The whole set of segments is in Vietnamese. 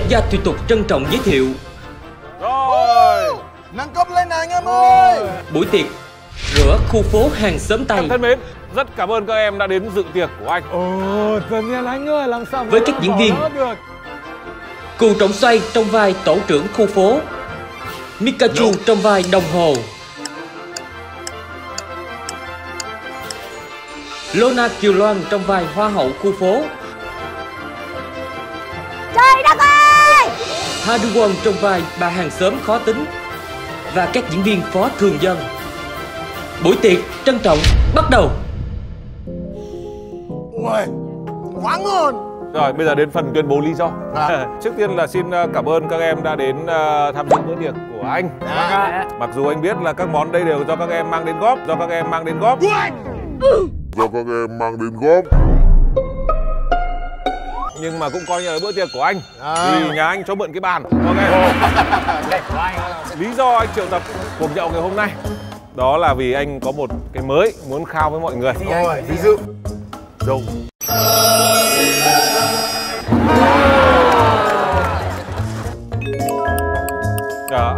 Gia Thủy Tục trân trọng giới thiệu. Rồi, nâng cấp lên này anh em ơi. Buổi tiệc rửa khu phố hàng xóm Tây. thân mến, rất cảm ơn các em đã đến dự tiệc của anh. Ồ, tất nhiên anh ơi, làm sao với các diễn viên được. Cù Trọng Xoay trong vai tổ trưởng khu phố, Pikachu trong vai đồng hồ, Lona Kiều Loan trong vai hoa hậu khu phố, Trời đất ơi, Ha Du Won trong vai bà hàng xóm khó tính và các diễn viên phó thường dân. Buổi tiệc trân trọng bắt đầu. Ui, quá ngon. Rồi, bây giờ đến phần tuyên bố lý do. Trước tiên là xin cảm ơn các em đã đến tham dự bữa tiệc của anh. Mặc dù anh biết là các món đây đều do các em mang đến góp, do các em mang đến góp. Nhưng mà cũng coi như là bữa tiệc của anh. Vì nhà anh cho mượn cái bàn. Lý do anh triệu tập cuộc nhậu ngày hôm nay đó là vì anh có một cái mới muốn khao với mọi người. Rồi, ví dụ Dâu.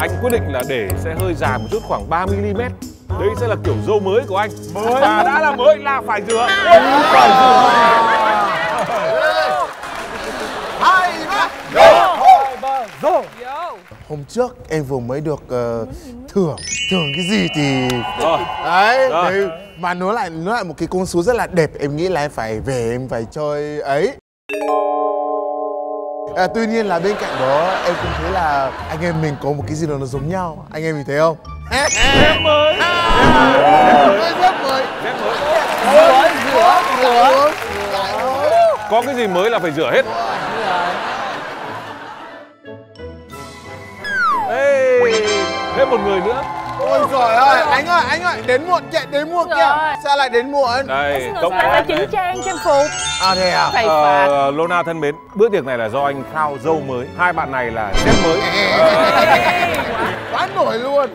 Anh quyết định là để sẽ hơi dài một chút, khoảng 30mm. Đấy sẽ là kiểu dâu mới của anh. Và đã là mới là phải rửa. hôm trước em vừa mới được thưởng cái gì thì đấy, mà nó lại một cái con số rất là đẹp. Em nghĩ là em phải về, em phải chơi ấy. Tuy nhiên là bên cạnh đó em cũng thấy là anh em mình có một cái gì đó nó giống nhau. Anh em mình thấy không? Dép mới. Rửa. Có cái gì mới là phải rửa hết. Ê, thêm một người nữa. Ôi trời ơi, anh ơi, đến muộn kìa. Sao lại đến muộn? Đây, cộng phải chỉnh trang trang phục. Thế à? Lona thân mến, bữa tiệc này là do anh khao dâu mới. Hai bạn này là sếp mới. Quá nổi luôn.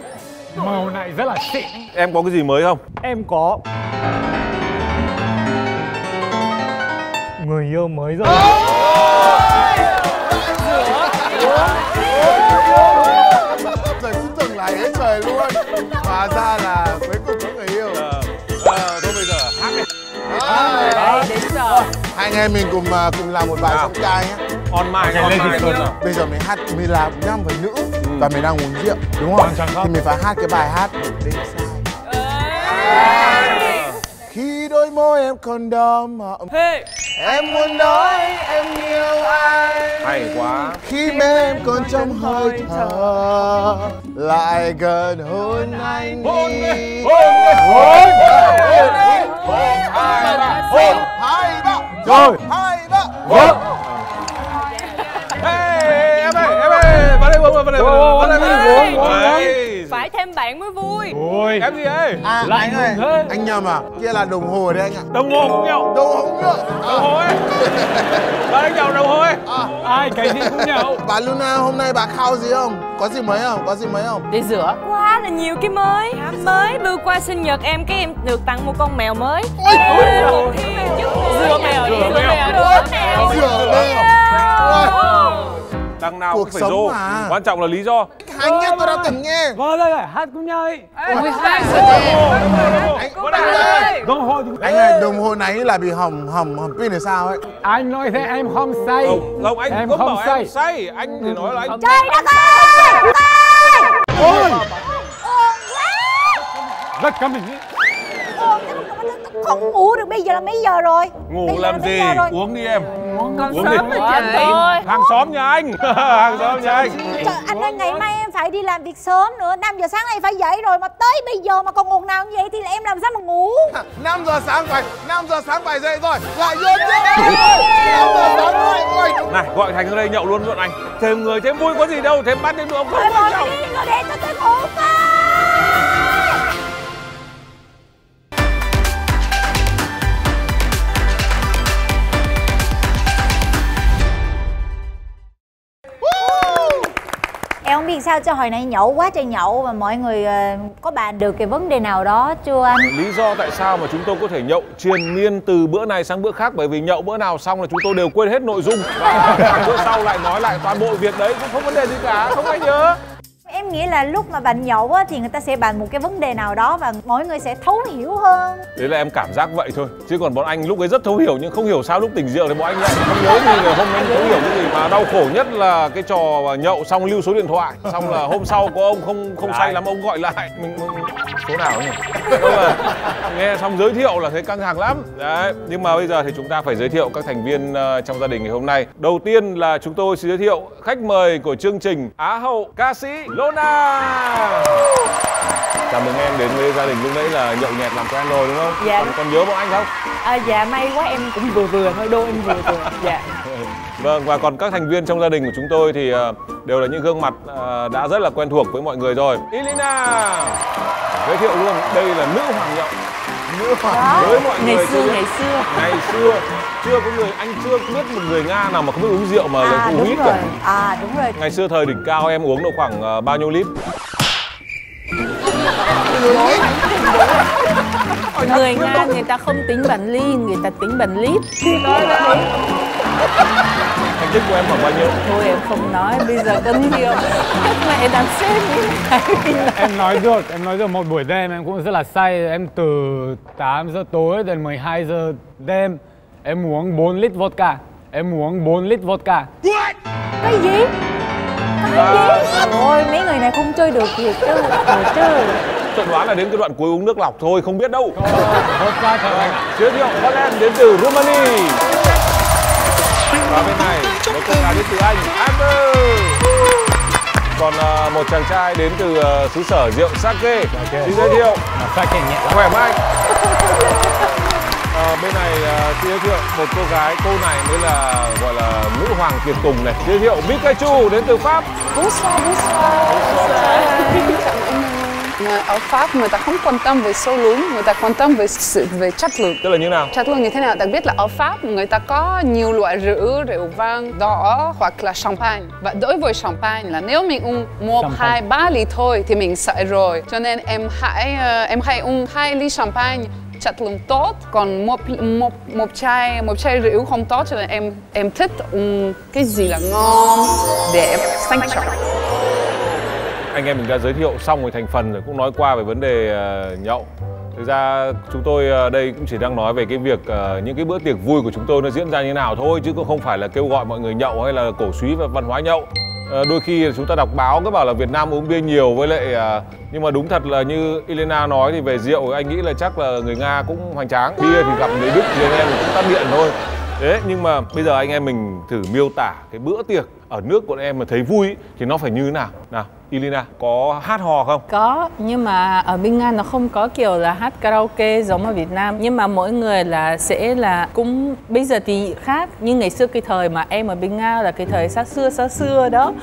Màu này rất là xịn. Em có cái gì mới không? Em có người yêu mới rồi. Trời cũng từng này hết trời luôn. Hóa ra là cuối cùng có người yêu. Thôi bây giờ hát đi. Đến giờ Hai anh em mình cùng làm một bài song ca nhé. On mic. Bây giờ mình hát, mình là nam với nữ và mình đang uống rượu, đúng không? Thì mình phải hát cái bài hát Đêm Sai. Khi đôi môi em còn đơm em muốn nói em yêu ai. Hay quá. Khi bên em còn trong hơi thở lại gần hôn anh đi. Hôn hai ba rồi hai ba. Em ơi, vào đây uống. phải thêm bạn mới vui. Ôi, Em gì ấy? Anh ơi, anh nhầm à? Kia là đồng hồ đấy anh ạ. Đồng hồ cũng nhậu. Đồng hồ nữa. Đồng hồ ấy. Bà đang nhậu đồng hồ ấy. ai cái gì cũng nhậu. Bà Luna hôm nay bà khao gì không? Có gì mới không? Đi rửa. Quá là nhiều cái mới. Mới vừa qua sinh nhật em, cái em được tặng một con mèo mới. Rửa mèo. Đằng nào Cuộc cũng phải sống dô. mà. Quan trọng là lý do. Anh nhé, tôi đã từng nghe. Vào đây hát cùng nhau đi. Đồng hồ. Anh ơi, đồng hồ này là bị hỏng pin hay sao ấy? Anh nói thế em không say. Không, anh em không không bảo say. em say. Anh thì nói là anh. Trời đất ơi! Ôi! Rất cảm ơn. Không ngủ được, bây giờ là mấy giờ rồi? Ngủ làm gì? Uống đi em. Còn Uống sớm đi. mà chị. Hàng xóm nhà anh. Hàng xóm nhà anh. Trời, anh ơi, ngày mai em phải đi làm việc sớm nữa. 5 giờ sáng nay phải dậy rồi, mà tới bây giờ mà còn ngủ nào như vậy thì em làm sao mà ngủ? 5 giờ sáng phải dậy rồi. Lại vô chứ. 5 giờ sáng rồi. Này, gọi Thành ra đây nhậu luôn anh. Thêm người thêm vui có gì đâu, thêm bát thêm nữa không quan trọng. Đi rồi để cho tôi ngủ coi. Em không biết sao sao cho hồi nãy nhậu quá trời nhậu mà mọi người có bàn được cái vấn đề nào đó chưa anh? Lý do tại sao mà chúng tôi có thể nhậu triền miên từ bữa này sang bữa khác, bởi vì nhậu bữa nào xong là chúng tôi đều quên hết nội dung và bữa sau lại nói lại toàn bộ việc đấy, cũng không vấn đề gì cả, không ai nhớ. Em nghĩ là lúc mà bạn nhậu á, thì người ta sẽ bàn một cái vấn đề nào đó và mọi người sẽ thấu hiểu hơn. Đấy là em cảm giác vậy thôi. Chứ còn bọn anh lúc ấy rất thấu hiểu, nhưng không hiểu sao lúc tỉnh rượu thì bọn anh lại không nhớ gì, hôm nay thấu hiểu cái gì. Mà đau khổ nhất là cái trò nhậu xong lưu số điện thoại, xong là hôm sau có ông không say lắm, ông gọi lại mình số nào nhỉ? Nghe xong giới thiệu là thấy căng thẳng lắm. Đấy, nhưng mà bây giờ thì chúng ta phải giới thiệu các thành viên trong gia đình ngày hôm nay. Đầu tiên là chúng tôi sẽ giới thiệu khách mời của chương trình, Á hậu ca sĩ Lona. Chào mừng em đến với gia đình. Lúc nãy là nhậu nhẹt làm quen rồi đúng không? Dạ. Còn nhớ bọn anh không? Dạ may quá em cũng vừa thôi, đô em vừa. Dạ. Vâng, và còn các thành viên trong gia đình của chúng tôi thì đều là những gương mặt đã rất là quen thuộc với mọi người rồi. Elina, giới thiệu luôn, đây là nữ hoàng nhậu. Nữ hoàng với mọi người. Ngày xưa chưa có người, anh chưa biết một người Nga nào mà không biết uống rượu mà lại uống ít cả. Đúng rồi. Ngày xưa thời đỉnh cao em uống độ khoảng bao nhiêu lít? Người Nga người ta không tính bằng ly, người ta tính bằng lít. Thành tích của em khoảng bao nhiêu? Thôi em không nói, bây giờ có nhiều các mẹ đang xem như này. Em nói được một buổi đêm em cũng rất là say. Em từ 8 giờ tối đến 12 giờ đêm em uống 4 lít vodka. Cái gì? Ôi mấy người này không chơi được gì chứ. Chuẩn đoán là đến cái đoạn cuối uống nước lọc thôi, không biết đâu. Giới thiệu Holland đến từ Romania. Và bên này một cô gái đến từ Anh, Amber. Còn một chàng trai đến từ xứ sở rượu sake. Xin giới thiệu khỏe mạnh. Bên này xin giới thiệu một cô gái, cô này mới là gọi là nữ hoàng tiệc tùng này. Giới thiệu Pikachu đến từ Pháp. Ở Pháp người ta không quan tâm về số lượng, người ta quan tâm về chất lượng. Tức là như nào? Chất lượng như thế nào? Đặc biệt là ở Pháp người ta có nhiều loại rượu vang đỏ hoặc là champagne. Và đối với champagne là nếu mình uống 1, 2, 3 ly thôi thì mình sợ rồi. Cho nên em hãy uống 2 ly champagne chất lượng tốt, còn một chai rượu không tốt, cho nên em thích uống cái gì là ngon, đẹp, sang trọng. Anh em mình đã giới thiệu xong rồi thành phần rồi, cũng nói qua về vấn đề nhậu. Thực ra chúng tôi đây cũng chỉ đang nói về cái việc những cái bữa tiệc vui của chúng tôi nó diễn ra như nào thôi, chứ cũng không phải là kêu gọi mọi người nhậu hay là cổ súy về văn hóa nhậu. Đôi khi chúng ta đọc báo cứ bảo là Việt Nam uống bia nhiều, với lại nhưng mà đúng thật là như Elena nói thì về rượu anh nghĩ là chắc là người Nga cũng hoành tráng. Bia thì gặp người Đức thì anh em mình cũng tắt điện thôi. Thế nhưng mà bây giờ anh em mình thử miêu tả cái bữa tiệc ở nước của em mà thấy vui thì nó phải như thế nào? Nào, Elena, có hát hò không? Có, nhưng mà ở bên Nga nó không có kiểu là hát karaoke giống ở Việt Nam. Nhưng mà mỗi người là sẽ là cũng bây giờ thì khác. Nhưng ngày xưa cái thời mà em ở bên Nga là cái thời xa xưa đó,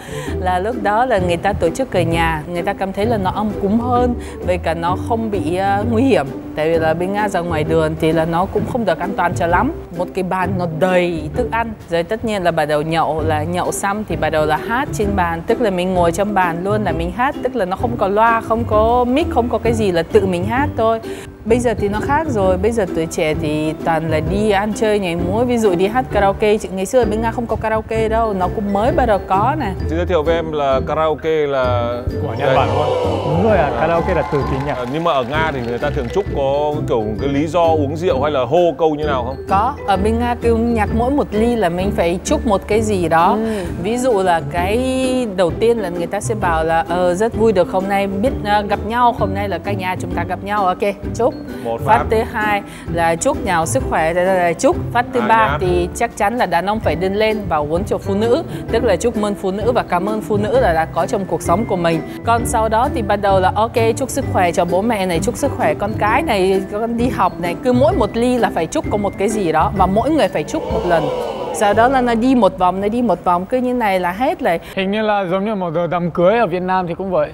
là lúc đó là người ta tổ chức ở nhà, người ta cảm thấy là nó ấm cúng hơn, với cả nó không bị nguy hiểm. Tại vì là bên Nga ra ngoài đường thì là nó cũng không được an toàn cho lắm. Một cái bàn nó đầy thức ăn, rồi tất nhiên là bắt đầu nhậu xong thì bắt đầu là hát trên bàn, tức là mình ngồi trong bàn luôn là mình hát, tức là nó không có loa, không có mic, không có cái gì, là tự mình hát thôi. Bây giờ thì nó khác rồi, bây giờ tuổi trẻ thì toàn là đi ăn chơi nhảy múa, ví dụ đi hát karaoke. Ngày xưa ở bên Nga không có karaoke đâu, nó cũng mới bắt đầu có nè. Xin giới thiệu với em là karaoke là của Nhật Bản luôn. Đúng rồi, karaoke là từ tiếng Nhật. Nhưng mà ở Nga thì người ta thường chúc có kiểu cái lý do uống rượu hay là hô câu như nào không? Có, ở bên Nga kêu nhạc mỗi một ly là mình phải chúc một cái gì đó. Ví dụ là cái đầu tiên là người ta sẽ bảo là rất vui được hôm nay biết gặp nhau, hôm nay là cả nhà chúng ta gặp nhau, ok, chúc. Phát thứ hai là chúc nhau sức khỏe, là chúc. Phát thứ ba thì chắc chắn là đàn ông phải đứng lên và uống cho phụ nữ, tức là chúc mừng phụ nữ và cảm ơn phụ nữ là đã có trong cuộc sống của mình. Còn sau đó thì bắt đầu là ok, chúc sức khỏe cho bố mẹ này, chúc sức khỏe con cái này, con đi học này. Cứ mỗi một ly là phải chúc có một cái gì đó và mỗi người phải chúc một lần. Sau đó là nó đi một vòng, cứ như này là hết rồi. Hình như là giống như một đám cưới ở Việt Nam thì cũng vậy.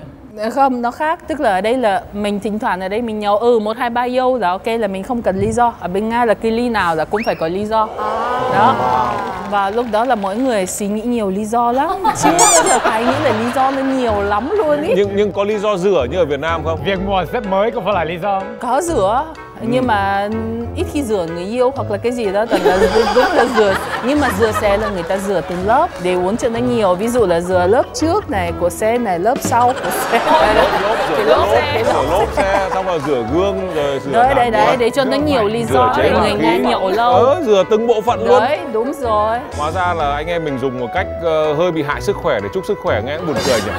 Không, nó khác. Tức là ở đây là mình thỉnh thoảng ở đây mình nhậu 1, 2, 3 dâu là ok, là mình không cần lý do. Ở bên Nga là cái ly nào là cũng phải có lý do. Đó. Và lúc đó là mỗi người suy nghĩ nhiều lý do lắm. Chứ là phải nghĩ là lý do nó nhiều lắm luôn ý. Nhưng có lý do rửa như ở Việt Nam không? Việc mua xếp mới có phải là lý do không? Có rửa. Nhưng mà ít khi rửa người yêu hoặc là cái gì đó, toàn là đúng là rửa. Nhưng mà rửa xe là người ta rửa từng lớp để uống cho nó nhiều. Ví dụ là rửa lớp trước này của xe này, lớp sau của xe. Lốp xe, xong rồi rửa gương rồi rửa đấy để cho nó nhiều lý do để người Nga nhậu lâu. Rửa từng bộ phận luôn. Đấy, đúng rồi. Hóa ra là anh em mình dùng một cách hơi bị hại sức khỏe để chúc sức khỏe, nghe cũng buồn cười nhỉ.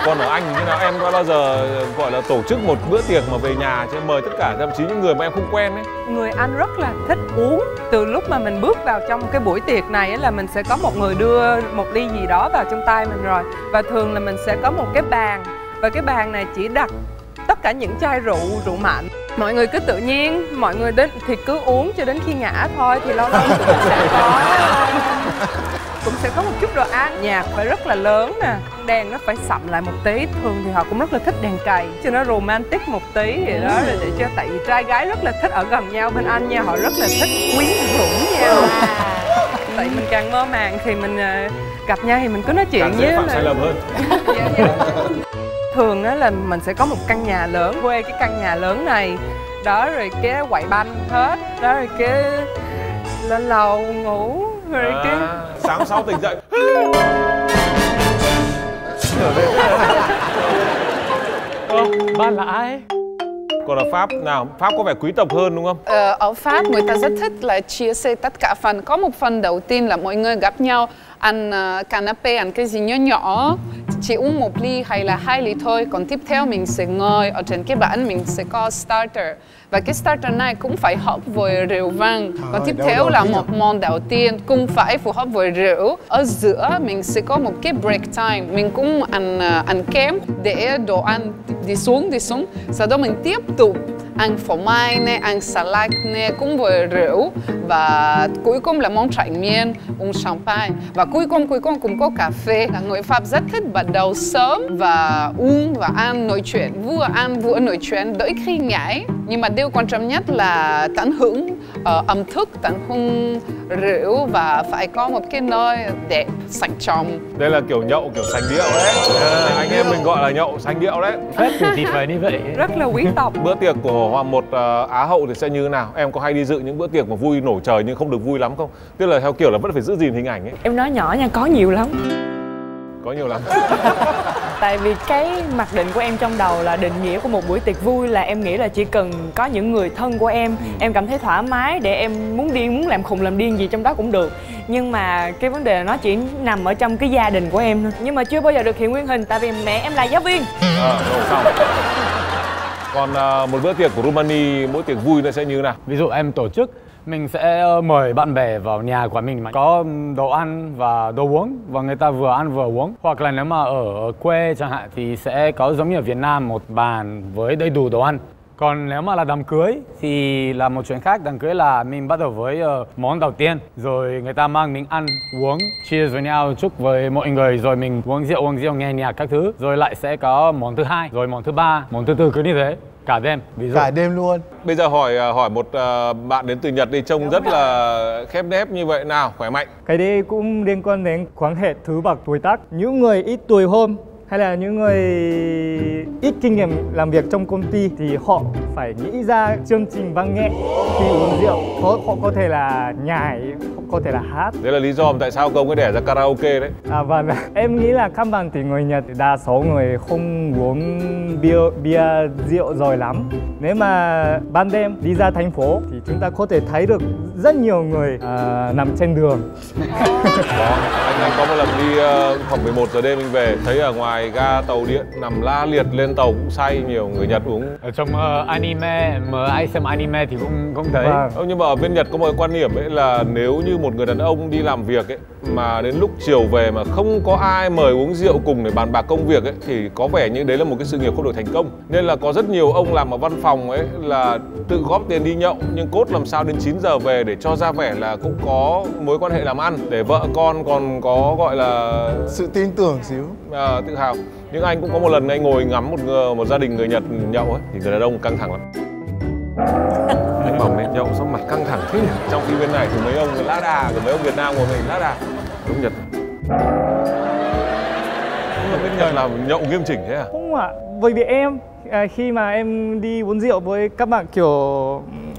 Còn ở Anh như nào, em có bao giờ gọi là tổ chức một bữa tiệc mà về nhà chứ mời tất cả thậm chí những người mà em không quen ấy? Người Anh rất là thích uống. Từ lúc mà mình bước vào trong cái buổi tiệc này là mình sẽ có một người đưa một ly gì đó vào trong tay mình rồi. Và thường là mình sẽ có một cái bàn. Và cái bàn này chỉ đặt tất cả những chai rượu mạnh. Mọi người cứ tự nhiên, mọi người đến thì cứ uống cho đến khi ngã thôi. Thì lâu lâu cũng sẽ có một chút đồ ăn. Nhạc phải rất là lớn nè, đèn nó phải sậm lại một tí. Thường thì họ cũng rất là thích đèn cầy cho nó romantic một tí vậy đó, để cho tại vì trai gái rất là thích ở gần nhau. Bên Anh nha, họ rất là thích quyến rũ nhau. Tại mình càng mơ màng thì mình gặp nhau thì mình cứ nói chuyện với phạm sai lầm hơn. Thường á là mình sẽ có một căn nhà lớn, quê cái căn nhà lớn này đó, rồi cái quậy banh hết đó, rồi cái lên lầu ngủ rồi cái sáng sau tỉnh dậy. Bạn là ai? Còn ở Pháp nào, Pháp có vẻ quý tộc hơn đúng không? Ở Pháp người ta rất thích là chia sẻ tất cả phần. Có một phần đầu tiên là mọi người gặp nhau ăn canapé, ăn cái gì nhỏ nhỏ, chỉ uống một ly hay là 2 ly thôi. Còn tiếp theo mình sẽ ngồi ở trên cái bàn, mình sẽ có starter. Và cái starter này cũng phải hợp với rượu vang. Còn tiếp theo là một món đầu tiên cũng phải phù hợp với rượu. Ở giữa mình sẽ có một cái break time, mình cũng ăn kem để đồ ăn đi xuống. Sau đó mình tiếp tục ăn phô mai này, ăn salad này cũng với rượu. Và cuối cùng là món tráng miên, uống champagne. Và cuối cùng cũng có cà phê. Người Pháp rất thích bắt đầu sớm và uống và ăn, nói chuyện, vừa ăn vừa nói chuyện, đôi khi nhảy. Nhưng mà điều quan trọng nhất là tận hưởng ẩm thực, tận hưởng rượu và phải có một cái nơi đẹp, sang trọng. Đây là kiểu nhậu kiểu sành điệu đấy. Anh em mình gọi là nhậu sành điệu đấy. Phép thì phải như vậy. Rất là quý tộc. Bữa tiệc của một Á hậu thì sẽ như thế nào? Em có hay đi dự những bữa tiệc mà vui nổ trời nhưng không được vui lắm không? Tức là theo kiểu là vẫn phải giữ gìn hình ảnh ấy. Em nói nhỏ nha, có nhiều lắm. Có nhiều lắm. Tại vì cái mặc định của em trong đầu là định nghĩa của một buổi tiệc vui là em nghĩ là chỉ cần có những người thân của em cảm thấy thoải mái để em muốn điên, muốn làm khùng làm điên gì trong đó cũng được. Nhưng mà cái vấn đề là nó chỉ nằm ở trong cái gia đình của em thôi. Nhưng mà chưa bao giờ được hiện nguyên hình tại vì mẹ em là giáo viên. Rồi xong. Còn một bữa tiệc của Rumani, mỗi tiệc vui nó sẽ như thế nào? Ví dụ em tổ chức, mình sẽ mời bạn bè vào nhà của mình mà có đồ ăn và đồ uống và người ta vừa ăn vừa uống. Hoặc là nếu mà ở quê chẳng hạn thì sẽ có giống như ở Việt Nam một bàn với đầy đủ đồ ăn. Còn nếu mà là đám cưới thì là một chuyện khác. Đám cưới là mình bắt đầu với món đầu tiên, rồi người ta mang mình ăn, uống, cheers với nhau, chúc với mọi người, rồi mình uống rượu, nghe nhạc các thứ. Rồi lại sẽ có món thứ hai, rồi món thứ ba, món thứ tư, cứ như thế. Cả đêm, ví dụ. Cả đêm luôn. Bây giờ hỏi một bạn đến từ Nhật đi, trông rất là khép nép như vậy nào, khỏe mạnh. Cái đấy cũng liên quan đến quan hệ thứ bậc tuổi tác. Những người ít tuổi hơn hay là những người ít kinh nghiệm làm việc trong công ty thì họ phải nghĩ ra chương trình văn nghệ khi uống rượu. Họ có thể là nhảy, có thể là hát. Đấy là lý do tại sao công cái đẻ ra karaoke đấy. Vâng, em nghĩ là căn bản thì người Nhật đa số người không uống bia rượu rồi lắm. Nếu mà ban đêm đi ra thành phố thì chúng ta có thể thấy được rất nhiều người nằm trên đường. Đó, anh có một lần đi khoảng 11 giờ đêm mình về, thấy ở ngoài ga tàu điện nằm la liệt lên tàu cũng say, nhiều người Nhật uống. Ở trong anime, mà ai xem anime thì cũng thấy. Nhưng mà ở bên Nhật có một quan điểm ấy là nếu như một người đàn ông đi làm việc ấy mà đến lúc chiều về mà không có ai mời uống rượu cùng để bàn bạc công việc ấy thì có vẻ như đấy là một cái sự nghiệp không được thành công. Nên là có rất nhiều ông làm ở văn phòng ấy là tự góp tiền đi nhậu, nhưng cốt làm sao đến 9 giờ về để cho ra vẻ là cũng có mối quan hệ làm ăn, để vợ con còn có gọi là sự tin tưởng xíu, tự hào. Nhưng anh cũng có một lần anh ngồi ngắm một gia đình người Nhật nhậu ấy, thì người đàn ông căng thẳng lắm. Anh bảo mẹ nhậu sao mặt căng thẳng thế nhỉ? Trong khi bên này thì mấy ông lã đà, rồi mấy ông Việt Nam ngồi mình lã đà. Đúng Nhật. Bên Nhật là nhậu nghiêm chỉnh thế à? Không ạ, bởi vì em khi mà em đi uống rượu với các bạn kiểu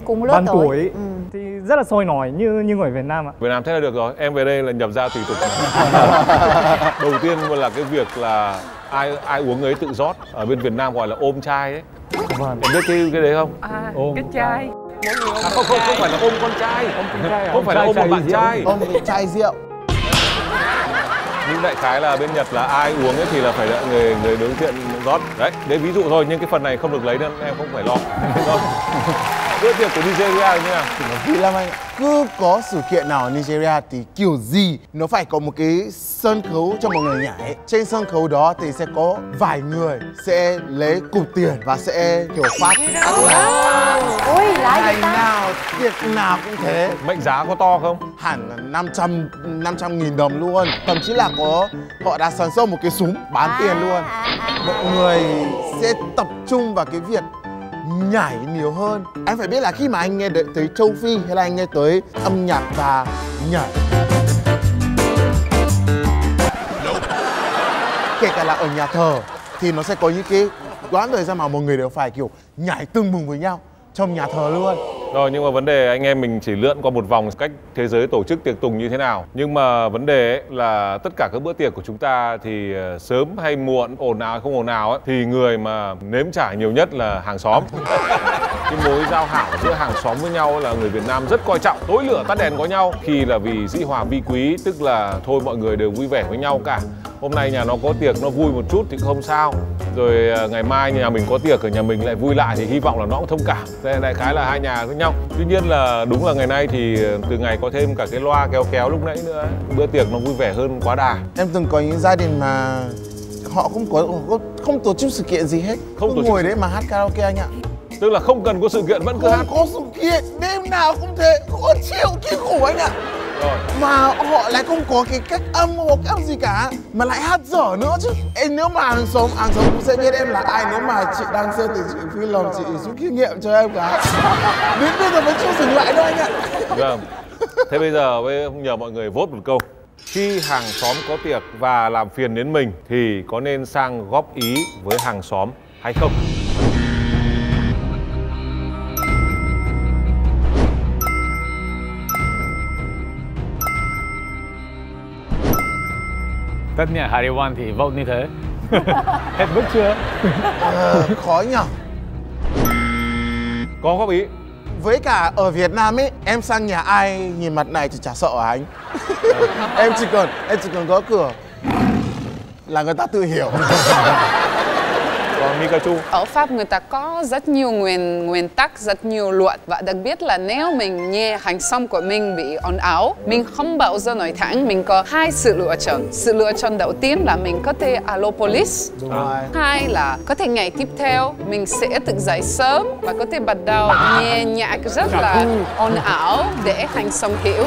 cùng lứa bằng tuổi tuổi thì rất là sôi nổi như người Việt Nam ạ. Việt Nam thế là được rồi, em về đây là nhập gia tùy tục. Đầu tiên là cái việc là ai uống ấy tự rót, ở bên Việt Nam gọi là ôm chai ấy. Vâng. Em biết cái đấy không? Cái chai. Không phải là ôm con trai, không phải là ôm một bạn trai, ôm một chai rượu. Nhưng đại khái là bên Nhật là ai uống ấy thì là phải đợi người đối diện rót. Đấy ví dụ thôi, nhưng cái phần này không được lấy nên em không phải lo. Bữa tiệc của Nigeria như nào? Vì làm anh cứ có sự kiện nào ở Nigeria thì kiểu gì nó phải có một cái sân khấu cho mọi người nhảy. Trên sân khấu đó thì sẽ có vài người sẽ lấy cục tiền và sẽ kiểu phát. Ui, lại ngày nào tiệc nào cũng thế. Mệnh giá có to không? Hẳn là 500.000 đồng luôn. Thậm chí là họ đã sản xuất một cái súng bán tiền luôn. Mọi người sẽ tập trung vào cái việc nhảy nhiều hơn. Anh phải biết là khi mà anh nghe tới châu Phi hay là anh nghe tới âm nhạc và nhảy, kể cả là ở nhà thờ thì nó sẽ có những cái quãng thời gian mà mọi người đều phải kiểu nhảy tưng bừng với nhau trong nhà thờ luôn. Rồi, nhưng mà vấn đề anh em mình chỉ lượn qua một vòng cách thế giới tổ chức tiệc tùng như thế nào. Nhưng mà vấn đề ấy là tất cả các bữa tiệc của chúng ta thì sớm hay muộn, ồn ào hay không ồn ào ấy, thì người mà nếm trải nhiều nhất là hàng xóm. Cái mối giao hảo giữa hàng xóm với nhau là người Việt Nam rất coi trọng, tối lửa tắt đèn có nhau. Khi là vì dĩ hòa vi quý, tức là thôi mọi người đều vui vẻ với nhau cả. Hôm nay nhà nó có tiệc nó vui một chút thì không sao. Rồi ngày mai nhà mình có tiệc ở nhà mình lại vui lại thì hy vọng là nó cũng thông cảm. Đây đại khái là hai nhà với nhau. Tuy nhiên là đúng là ngày nay thì từ ngày có thêm cả cái loa kéo lúc nãy nữa, bữa tiệc nó vui vẻ hơn quá đà. Em từng có những gia đình mà họ không tổ chức sự kiện gì hết, không ngồi đấy mà hát karaoke anh ạ. Tức là không cần có sự kiện vẫn cứ hát. Có sự kiện đêm nào cũng thế, khó chịu kinh khủng anh ạ. Mà họ lại không có cái cách âm hoặc cách gì cả, mà lại hát dở nữa chứ. Em nếu mà hàng xóm cũng sẽ biết em là ai. Nếu mà chị đang xem thì chị vui lòng chị rút kinh nghiệm cho em cả. Đến bây giờ vẫn chưa dừng lại đâu anh ạ. Vâng. Thế bây giờ nhờ mọi người vote một câu. Khi hàng xóm có tiệc và làm phiền đến mình thì có nên sang góp ý với hàng xóm hay không? Tất nhiên Harry One thì vote như thế. Hết bước chưa? Khó nhỉ. Có góp ý. Với cả ở Việt Nam ấy, em sang nhà ai nhìn mặt này thì chả sợ anh. em chỉ cần gõ cửa là người ta tự hiểu. Còn Mikachu? Ở Pháp người ta có rất nhiều nguyên tắc, rất nhiều luật. Và đặc biệt là nếu mình nghe hàng xóm của mình bị ồn ào, mình không bao giờ nói thẳng, mình có hai sự lựa chọn. Sự lựa chọn đầu tiên là mình có thể alo police. Hai là có thể ngày tiếp theo mình sẽ thức dậy sớm và có thể bắt đầu nghe nhạc rất là ồn ào để hàng xóm hiểu.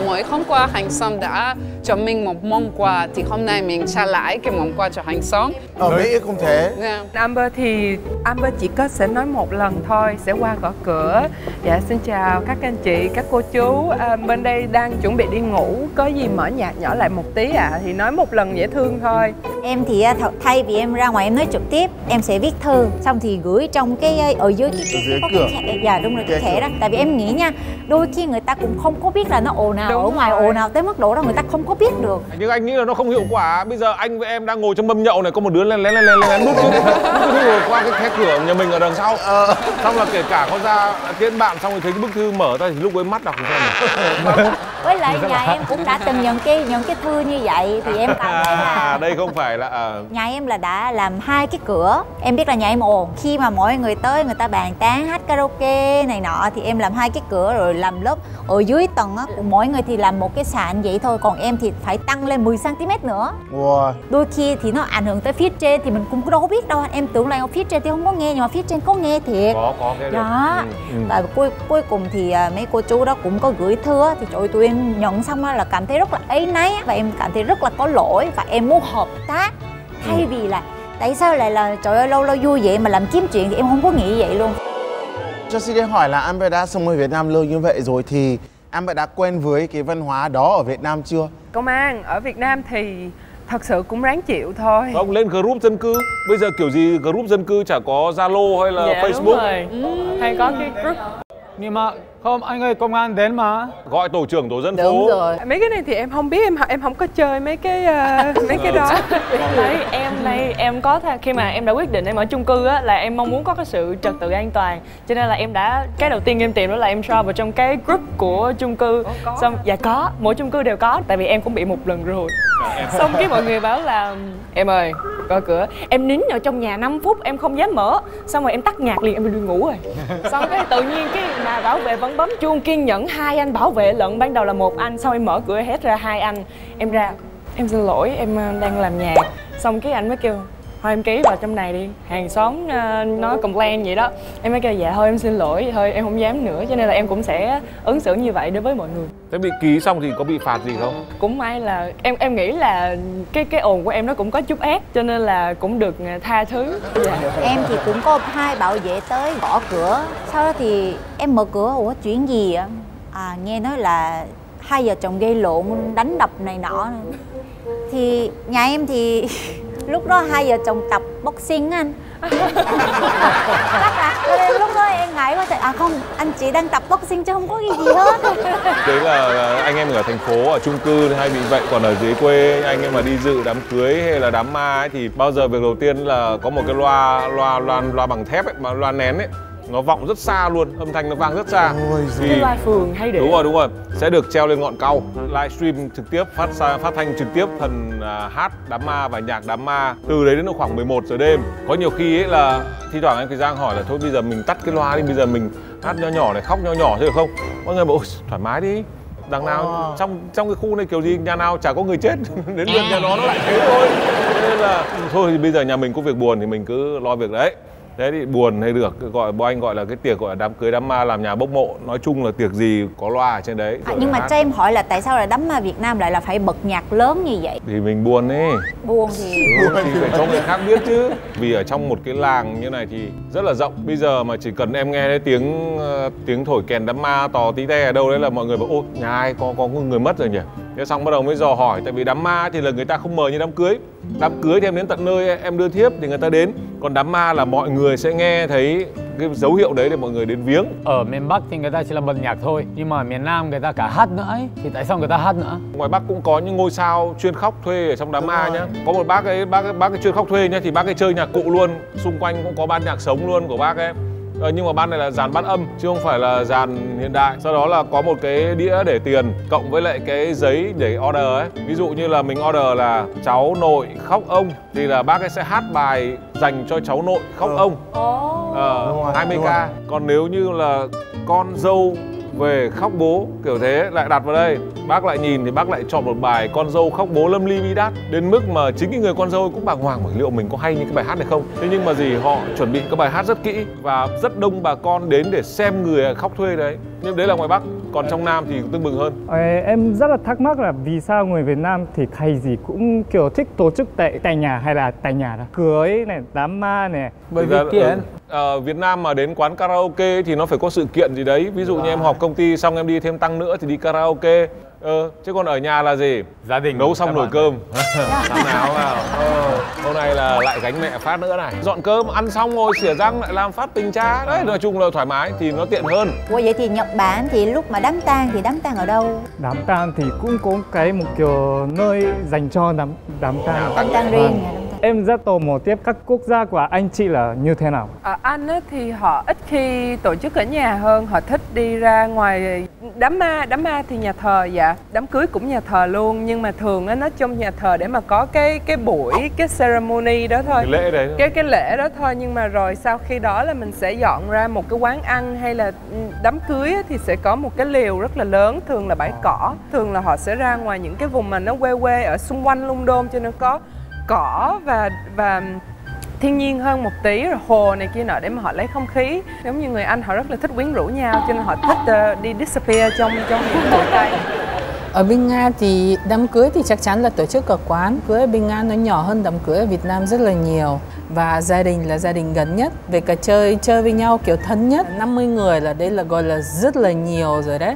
Mỗi hôm qua hàng xóm đã cho mình một món quà thì hôm nay mình trả lại cái món quà cho hàng xóm. Ở Mỹ không thế. Amber thì Amber chỉ sẽ nói một lần thôi, sẽ qua gõ cửa. Dạ xin chào các anh chị, các cô chú, bên đây đang chuẩn bị đi ngủ, có gì mở nhạc nhỏ lại một tí ạ. Thì nói một lần dễ thương thôi. Em thì thay vì em ra ngoài em nói trực tiếp, em sẽ viết thư xong thì gửi trong cái ở dưới cái cửa. Dạ đúng rồi, cái thẻ đó. Tại vì em nghĩ nha, đôi khi người ta cũng không có biết là nó ồn ào ở ngoài, ồn ào tới mức độ đó người ta không có biết được. Nhưng anh nghĩ là nó không hiệu quả. Bây giờ anh với em đang ngồi trong mâm nhậu này, có một đứa lén nút thư qua cái khe cửa nhà mình ở đằng sau. Xong là kể cả có ra tiễn bạn xong rồi thấy cái bức thư mở ra thì lúc ấy mắt đọc thì sao nhỉ? Với lại nhà em cũng đã từng nhận cái thư như vậy thì em cảm thấy là đây không phải là nhà em là đã làm 2 cái cửa. Em biết là nhà em ồn, khi mà mọi người tới người ta bàn tán hát karaoke này nọ thì em làm 2 cái cửa rồi làm lớp ở dưới tầng á, của mỗi người thì làm một cái sàn vậy thôi, còn em thì phải tăng lên 10 cm nữa. Wow. Đôi khi thì nó ảnh hưởng tới phía trên thì mình cũng đâu có biết đâu. Em tưởng là ở phía trên thì không có nghe nhưng mà phía trên có nghe thiệt. Có nghe được. Đó. Và cuối cùng thì mấy cô chú đó cũng có gửi thư thì trời ơi, tụi em nhận xong là cảm thấy rất là áy náy và em cảm thấy rất là có lỗi và em muốn hợp tác. Thay vì là tại sao lại là trời ơi lâu lâu vui vậy mà làm kiếm chuyện thì em không có nghĩ vậy luôn. Cho xin hỏi là anh đã sống ở Việt Nam lâu như vậy rồi thì anh đã quen với cái văn hóa đó ở Việt Nam chưa? Công an ở Việt Nam thì thật sự cũng ráng chịu thôi. Ông lên group dân cư. Bây giờ kiểu gì group dân cư chả có Zalo hay là Facebook. Đúng rồi. Hay có cái group. Nhưng mà không, anh ơi, công an đến mà. Gọi tổ trưởng tổ dân phố. Đúng rồi. Mấy cái này thì em không biết, em không có chơi mấy cái đó. Đấy, em có khi mà em đã quyết định em ở chung cư á là em mong muốn có cái sự trật tự an toàn, cho nên là em đã cái đầu tiên em tìm đó là em cho vào trong cái group của chung cư. Xong dạ có, mỗi chung cư đều có, tại vì em cũng bị một lần rồi. Xong cái mọi người báo là em ơi coi cửa, em nín ở trong nhà 5 phút em không dám mở, xong rồi em tắt nhạc liền, em đi ngủ rồi. Xong cái tự nhiên cái mà bảo vệ vẫn bấm chuông kiên nhẫn, 2 anh bảo vệ lận, ban đầu là 1 anh, sau em mở cửa hét ra 2 anh, em ra em xin lỗi em đang làm nhạc. Xong cái anh mới kêu thôi em ký vào trong này đi, hàng xóm nói complain vậy đó. Em mới kêu dạ thôi em xin lỗi, thôi em không dám nữa, cho nên là em cũng sẽ ứng xử như vậy đối với mọi người. Thế bị ký xong thì có bị phạt gì không? Cũng may là em nghĩ là cái ồn của em nó cũng có chút ác, cho nên là cũng được tha thứ. Dạ. Em thì cũng có 2 bảo vệ tới gõ cửa, sau đó thì em mở cửa, ủa chuyện gì ạ? Nghe nói là 2 vợ chồng gây lộn đánh đập này nọ. Thì nhà em thì lúc đó 2 vợ chồng tập boxing anh. Lúc đó em ngại quá, không, anh chị đang tập boxing chứ không có cái gì hết. Đấy là anh em ở thành phố, ở chung cư hay bị vậy, còn ở dưới quê anh em mà đi dự đám cưới hay là đám ma ấy thì bao giờ việc đầu tiên là có một cái loa bằng thép ấy, mà loa nén ấy, nó vọng rất xa luôn, âm thanh nó vang rất xa. Cái loa phường hay để đúng rồi, sẽ được treo lên ngọn cau, livestream trực tiếp, phát thanh trực tiếp phần hát đám ma và nhạc đám ma từ đấy đến khoảng 11 giờ đêm. Có nhiều khi ấy là thi thoảng anh Thùy Giang hỏi là thôi bây giờ mình tắt cái loa đi, bây giờ mình hát nho nhỏ này, khóc nho nhỏ thế được không? Mọi người bảo ôi thoải mái đi, đằng nào trong cái khu này kiểu gì nhà nào chả có người chết, đến lượt nhà nó lại thế thôi. Nên là thôi thì bây giờ nhà mình có việc buồn thì mình cứ lo việc đấy. Thế thì buồn hay được, bọn anh gọi là cái tiệc gọi là đám cưới đám ma làm nhà bốc mộ, nói chung là tiệc gì có loa ở trên đấy. Nhưng mà cho em hỏi là tại sao là đám ma Việt Nam lại là phải bật nhạc lớn như vậy? Thì mình buồn ấy. Buồn thì thì phải cho người khác biết chứ. Vì ở trong một cái làng như này thì rất là rộng. Bây giờ mà chỉ cần em nghe thấy tiếng thổi kèn đám ma tò tí te ở đâu đấy là mọi người bảo ô nhà ai có người mất rồi nhỉ. Thế xong bắt đầu mới dò hỏi, tại vì đám ma thì là người ta không mời như đám cưới. Đám cưới thì em đến tận nơi em đưa thiếp thì người ta đến. Còn đám ma là mọi người sẽ nghe thấy cái dấu hiệu đấy để mọi người đến viếng. Ở miền Bắc thì người ta chỉ là bật nhạc thôi, nhưng mà ở miền Nam người ta cả hát nữa ấy, thì tại sao người ta hát nữa? Ngoài Bắc cũng có những ngôi sao chuyên khóc thuê ở trong đám ma nhá. Có một bác ấy chuyên khóc thuê nhá, thì bác ấy chơi nhạc cụ luôn, xung quanh cũng có ban nhạc sống luôn của bác ấy. Nhưng mà ban này là dàn bát âm chứ không phải là dàn hiện đại. Sau đó là có một cái đĩa để tiền cộng với lại cái giấy để order ấy. Ví dụ như là mình order là cháu nội khóc ông thì là bác ấy sẽ hát bài dành cho cháu nội khóc ông 20k. Còn nếu như là con dâu về khóc bố kiểu thế lại đặt vào đây, bác lại nhìn thì bác lại chọn một bài con dâu khóc bố lâm ly bi đát, đến mức mà chính cái người con dâu cũng bàng hoàng bởi liệu mình có hay như cái bài hát này không. Thế nhưng mà họ chuẩn bị cái bài hát rất kỹ và rất đông bà con đến để xem người khóc thuê đấy. Nhưng đấy là ngoài Bắc, còn trong Nam thì tương bừng hơn. Em rất là thắc mắc là vì sao người Việt Nam thì hay gì cũng kiểu thích tổ chức tại nhà hay là tại nhà đó, cưới này, đám ma này. Bởi vì kiện Việt Nam mà đến quán karaoke thì nó phải có sự kiện gì đấy. Ví dụ như em họp công ty xong em đi thêm tăng nữa thì đi karaoke. Chứ còn ở nhà là gì? Gia đình nấu xong nồi cơm. Năm nào vào hôm nay là lại gánh mẹ phát nữa này. Dọn cơm ăn xong rồi xỉa răng lại làm phát tình cha. Đấy, nói chung là thoải mái thì nó tiện hơn. Ủa vậy thì Nhật Bản thì lúc mà đám tang thì đám tang ở đâu? Đám tang thì cũng có một kiểu nơi dành cho đám tang. Đám tang riêng. Em rất tò mò tiếp các quốc gia của anh chị là như thế nào? Ở Anh á, thì họ ít khi tổ chức ở nhà hơn, họ thích đi ra ngoài. Đám ma thì nhà thờ, dạ. Đám cưới cũng nhà thờ luôn, nhưng mà thường á, nó trong nhà thờ để mà có cái buổi, cái ceremony đó thôi. Cái lễ đấy. Cái lễ đó thôi, nhưng mà rồi sau khi đó là mình sẽ dọn ra một cái quán ăn, hay là đám cưới á, thì sẽ có một cái lều rất là lớn, thường là bãi cỏ. Thường là họ sẽ ra ngoài những cái vùng mà nó quê ở xung quanh London, cho nên có cỏ và thiên nhiên hơn một tí, rồi hồ này kia nọ để mà họ lấy không khí. Giống như người Anh họ rất là thích quyến rũ nhau, cho nên họ thích đi disappear trong những buổi tay. Ở bên Nga thì đám cưới thì chắc chắn là tổ chức ở quán. Cưới ở bên Nga nó nhỏ hơn đám cưới ở Việt Nam rất là nhiều. Và gia đình là gia đình gần nhất. Về cả chơi với nhau kiểu thân nhất. 50 người là đây là gọi là rất là nhiều rồi đấy.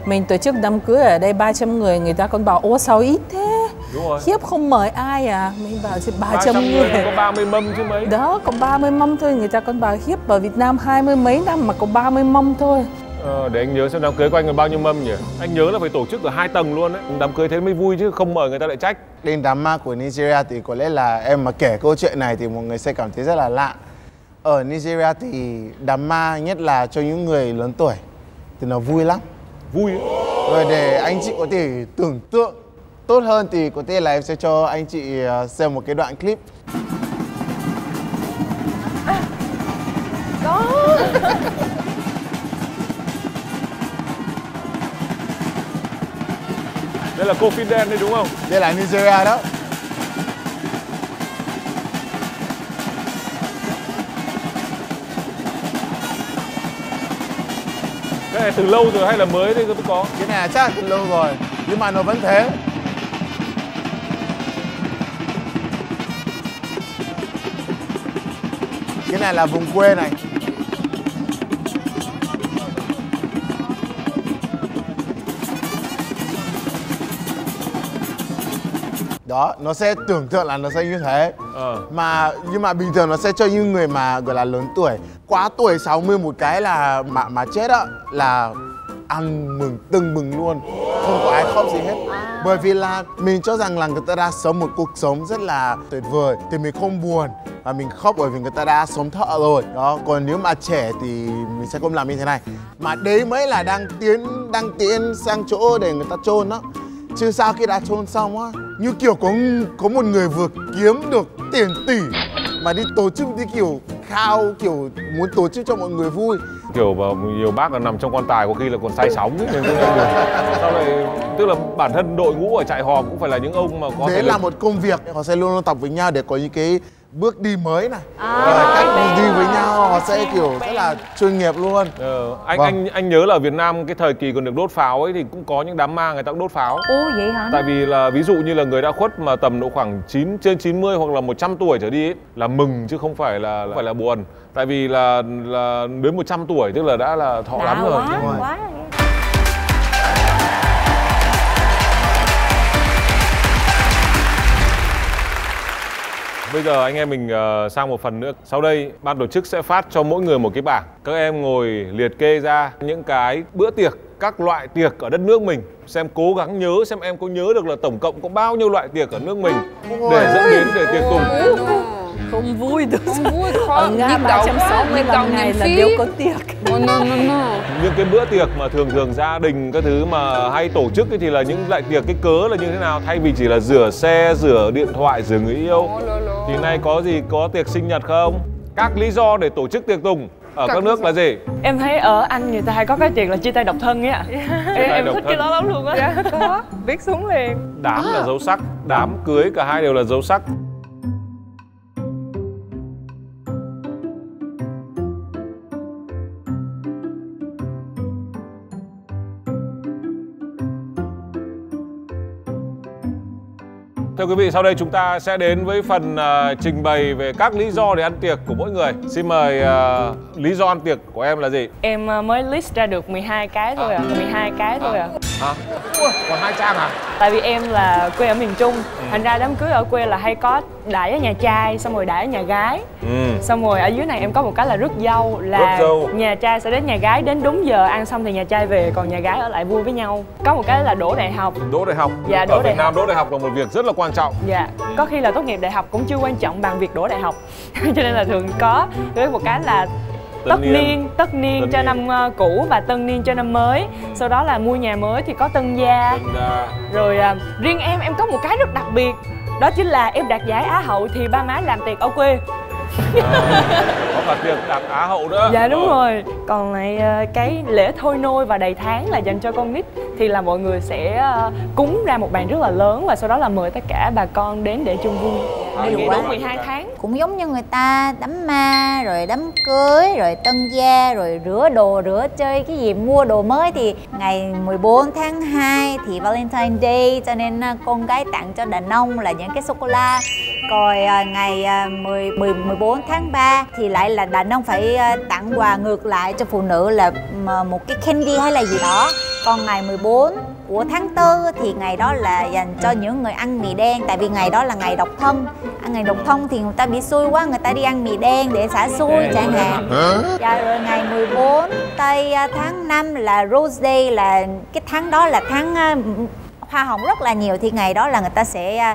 Mình tổ chức đám cưới ở đây 300 người, người ta còn bảo ô sao ít thế? Đúng rồi. Khiếp không mời ai à? Mình bảo chỉ 300 người. Có 30 mâm chứ mấy. Đó, có 30 mâm thôi. Người ta còn bảo khiếp ở Việt Nam 20 mấy năm mà có 30 mâm thôi. Để anh nhớ xem đám cưới của anh là bao nhiêu mâm nhỉ? Anh nhớ là phải tổ chức ở 2 tầng luôn đấy. Đám cưới thế mới vui chứ không mời người ta lại trách. Đến đám ma của Nigeria thì có lẽ là em mà kể câu chuyện này thì mọi người sẽ cảm thấy rất là lạ. Ở Nigeria thì đám ma nhất là cho những người lớn tuổi thì nó vui lắm. Vui. Rồi để anh chị có thể tưởng tượng tốt hơn thì có thể là em sẽ cho anh chị xem một cái đoạn clip. Đó. Đây là Confident đấy đúng không? Đây là Nigeria đó. Cái này từ lâu rồi hay là mới đây có? Cái này chắc là từ lâu rồi, nhưng mà nó vẫn thế. Cái này là vùng quê này. Đó, nó sẽ tưởng tượng là nó sẽ như thế. Nhưng mà bình thường nó sẽ cho những người mà gọi là lớn tuổi. Quá tuổi 60 một cái là mà chết á là ăn mừng tưng bừng luôn. Không có ai khóc gì hết. Bởi vì là mình cho rằng là người ta đã sống một cuộc sống rất là tuyệt vời thì mình không buồn và mình khóc bởi vì người ta đã sống thọ rồi. Đó, còn nếu mà trẻ thì mình sẽ không làm như thế này. Mà đấy mới là đang tiến sang chỗ để người ta chôn đó. Chứ sau khi đã chôn xong á, như kiểu có một người vừa kiếm được tiền tỷ mà đi tổ chức đi kiểu khao, kiểu muốn tổ chức cho mọi người vui. Kiểu nhiều bác là nằm trong quan tài có khi là còn say sóng ấy, nên cũng không được. Sau này tức là bản thân đội ngũ ở trại hò cũng phải là những ông mà có đấy là một công việc, họ sẽ luôn luôn tập với nhau để có những cái bước đi mới này, cách đi với nhau họ sẽ kiểu rất là chuyên nghiệp luôn. Anh nhớ là ở Việt Nam cái thời kỳ còn được đốt pháo ấy thì cũng có những đám ma người ta cũng đốt pháo. Ồ vậy hả? Tại vì là ví dụ như là người đã khuất mà tầm độ khoảng trên 90 hoặc là 100 tuổi trở đi ấy, là mừng chứ không phải là buồn. Tại vì là đến 100 tuổi tức là đã là thọ lắm rồi. Quá. Bây giờ anh em mình sang một phần nữa. Sau đây ban tổ chức sẽ phát cho mỗi người một cái bảng. Các em ngồi liệt kê ra những cái bữa tiệc, các loại tiệc ở đất nước mình. Xem cố gắng nhớ xem em có nhớ được là tổng cộng có bao nhiêu loại tiệc ở nước mình để dẫn đến để tiệc tùng. Không vui được. Không vui khó. Ở Nga 365 ngày là đều có tiệc. Những cái bữa tiệc mà thường gia đình các thứ mà hay tổ chức ấy thì là những loại tiệc cái cớ là như thế nào? Thay vì chỉ là rửa xe, rửa điện thoại, rửa người yêu thì nay có tiệc sinh nhật không? Các lý do để tổ chức tiệc tùng ở các nước là gì? Em thấy ở Anh người ta hay có cái tiệc là chia tay độc thân ấy ạ. Em thích cái đó lắm luôn á. Dạ, có, viết xuống liền. Đám là dấu sắc, đám cưới cả hai đều là dấu sắc. Thưa quý vị, sau đây chúng ta sẽ đến với phần trình bày về các lý do để ăn tiệc của mỗi người. Xin mời lý do ăn tiệc của em là gì? Em mới list ra được 12 cái thôi 12 cái thôi Hả? Còn 2 trang à? Tại vì em là quê ở miền Trung, thành ra đám cưới ở quê là hay có đãi ở nhà trai, xong rồi đãi ở nhà gái. Xong rồi ở dưới này em có một cái là rước dâu, là nhà trai sẽ đến nhà gái đến đúng giờ ăn xong thì nhà trai về, còn nhà gái ở lại vui với nhau. Có một cái là đỗ đại học. Đỗ đại học. Dạ, đỗ ở Việt Nam đỗ đại học là một việc rất là quan quan trọng. Dạ, có khi là tốt nghiệp đại học cũng chưa quan trọng bằng việc đỗ đại học. Cho nên là thường có với một cái là tất niên cho năm cũ và tân niên cho năm mới. Sau đó là mua nhà mới thì có tân gia. Rồi riêng em có một cái rất đặc biệt, đó chính là em đạt giải Á hậu thì ba má làm tiệc ở quê. Có cả tiệc đạt Á hậu nữa. Dạ đúng rồi. Còn lại cái lễ thôi nôi và đầy tháng là dành cho con nít thì là mọi người sẽ cúng ra một bàn rất là lớn và sau đó là mời tất cả bà con đến để chung vui. Đầy đủ 12 tháng. Cũng giống như người ta đám ma rồi đám cưới rồi tân gia rồi rửa đồ rửa chơi cái gì mua đồ mới thì ngày 14 tháng 2 thì Valentine Day cho nên con gái tặng cho đàn ông là những cái sô cô la. Rồi ngày 14 tháng 3 thì lại là đàn ông phải tặng quà ngược lại cho phụ nữ là một cái candy hay là gì đó. Còn ngày 14 của tháng 4 thì ngày đó là dành cho những người ăn mì đen. Tại vì ngày đó là ngày độc thân. Ngày độc thân thì người ta bị xui quá, người ta đi ăn mì đen để xả xui chẳng hạn. Và rồi ngày 14 tây tháng 5 là Rose Day, là cái tháng đó là tháng hoa hồng rất là nhiều. Thì ngày đó là người ta sẽ